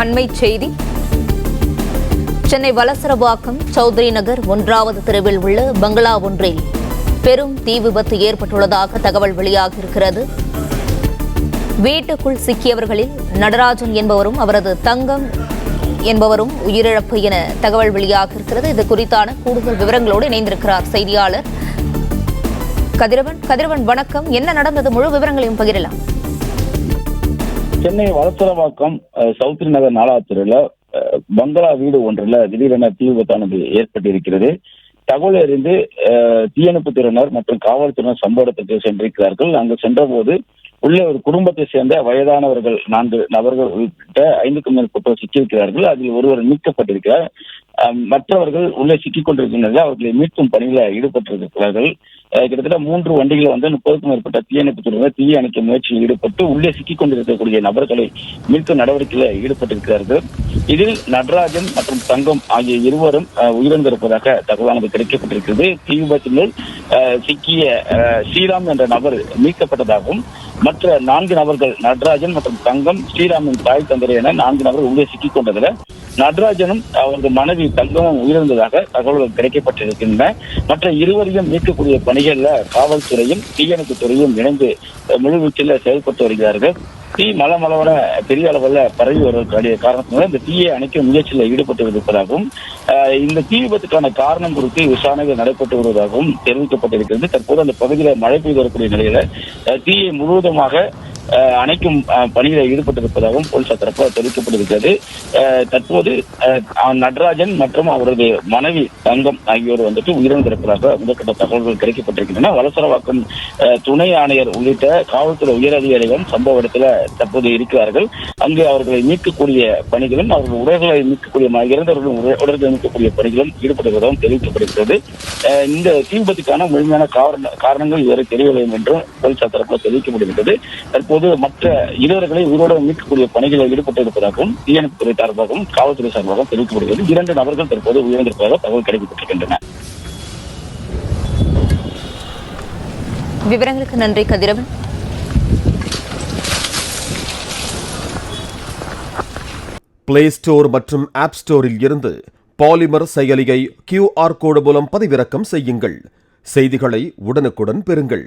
அண்மை செய்தி. சென்னை வலசரவாக்கம் சௌத்ரி நகர் 1வது தெருவில் உள்ள பங்களா ஒன்றில் பெரும் தீ விபத்து ஏற்பட்டுள்ளதாக தகவல் வெளியாகியிருக்கிறது. வீட்டுக்குள் சிக்கியவர்களில் நடராஜன் என்பவரும் அவரது தங்கம் என்பவரும் உயிரிழப்பு என தகவல் வெளியாகியிருக்கிறது. இது குறித்தான கூடுதல் விவரங்களோடு இணைந்திருக்கிறார் செய்தியாளர் கதிரவன். வணக்கம். என்ன நடந்தது? முழு விவரங்களையும் பகிரலாம். சென்னை வலசரவாக்கம் சௌத்ரி நகர் 4வது தெருவில் பங்களா வீடு ஒன்றில் திடீரென தீ விபத்தானது ஏற்பட்டிருக்கிறது. தகவல் அறிந்து தீயணைப்பு துறையினர் மற்றும் காவல்துறையினர் சம்பவ இடத்துக்கு சென்றிருக்கிறார்கள். அங்கு சென்றபோது உள்ளே ஒரு குடும்பத்தை சேர்ந்த வயதானவர்கள் 4 நபர்கள் உள்ளிட்ட 5க்கும் மேற்பட்டோர் சிக்கியிருக்கிறார்கள். அதில் ஒருவர் மீட்கப்பட்டிருக்கிறார். மற்றவர்கள் உள்ளே சிக்கிக் கொண்டிருக்கின்றனர். அவர்களை மீட்கும் பணியில் ஈடுபட்டிருக்கிறார்கள். கிட்டத்தட்ட 3 வண்டிகளை 30க்கும் மேற்பட்ட தீயணைப்பு துறையினர் தீயை அணைக்கும் முயற்சியில் ஈடுபட்டு உள்ளே சிக்கிக் கொண்டிருக்கக்கூடிய நபர்களை மீட்கும் நடவடிக்கையில் ஈடுபட்டிருக்கிறார்கள். இதில் நடராஜன் மற்றும் தங்கம் ஆகிய இருவரும் உயிரிழந்திருப்பதாக தகவலானது கிடைக்கப்பட்டிருக்கிறது. தீ விபத்தினுள் சிக்கிய ஸ்ரீராம் என்ற நபர் மீட்கப்பட்டதாகவும் மற்ற 4 நபர்கள் நடராஜன் மற்றும் தங்கம், ஸ்ரீராமின் தாய் தந்தை என 4 நபர்கள் உள்ளே சிக்கிக் கொண்டதில் நடராஜனும் அவரது மனைவி தங்கமும் உயிரிழந்ததாக தகவல்கள் கிடைக்கப்பட்டிருக்கின்றன. மற்ற இருவரையும் மீட்கக்கூடிய பணிகளில் காவல்துறையும் தீயணைப்பு துறையும் இணைந்து முழுவீச்சில் செயல்பட்டு வருகிறார்கள். தீ மலமளவன பெரிய அளவில் பரவி வருவதற்கான காரணத்தினால இந்த தீயை அணைக்கும் முயற்சியில் ஈடுபட்டு இருப்பதாகவும் இந்த தீ விபத்துக்கான காரணம் குறித்து விசாரணைகள் நடைபெற்று வருவதாகவும் தெரிவிக்கப்பட்டிருக்கிறது. தற்போது அந்த பகுதியில் மழை பெய்து வரக்கூடிய நிலையில தீயை முழுவதுமாக அணைக்கும் பணியில் ஈடுபட்டிருப்பதாகவும் போலீசார் தரப்பால் தெரிவிக்கப்பட்டிருக்கிறது. தற்போது நடராஜன் மற்றும் அவரது மனைவி தங்கம் ஆகியோர் உயிரிழந்திருப்பதாக முதற்கட்ட தகவல்கள் கிடைக்கப்பட்டிருக்கின்றன. வலசரவாக்கம் துணை ஆணையர் உள்ளிட்ட காவல்துறை உயர் அதிகாரிகளும் சம்பவ இடத்துல தற்போது இருக்கிறார்கள். அங்கு அவர்களை மீட்கக்கூடிய பணிகளும் அவர்கள் உடல்களை மீட்கக்கூடிய இறந்தவர்களும் உடல்களை மீட்கக்கூடிய பணிகளும் ஈடுபடுவதாகவும் தெரிவிக்கப்படுகிறது. இந்த தீ விபத்துக்கான முழுமையான காரணங்கள் இதுவரை தெரியவில்லை என்றும் போலீசார் தரப்பால் தெரிவிக்கப்படுகிறது. தற்போது மற்ற இருவர்களை உயிரோடு மீட்கக்கூடிய பணிகளில் ஈடுபட்டிருப்பதாகவும் தீயணைப்பு துறை சார்பாகவும் காவல்துறை சார்பாகவும் தெரிவிக்கப்படுகிறது. 2 நபர்கள் தற்போது உயிரிழந்திருப்பதாக தகவல் கிடைக்கப்பட்டிருக்கின்றன. விவரங்களுக்கு நன்றி கதிரவன். பிளே ஸ்டோர் மற்றும் ஆப் ஸ்டோரில் இருந்து பாலிமர் செயலியை QR கோடு மூலம் பதிவிறக்கம் செய்யுங்கள். செய்திகளை உடனுக்குடன் பெறுங்கள்.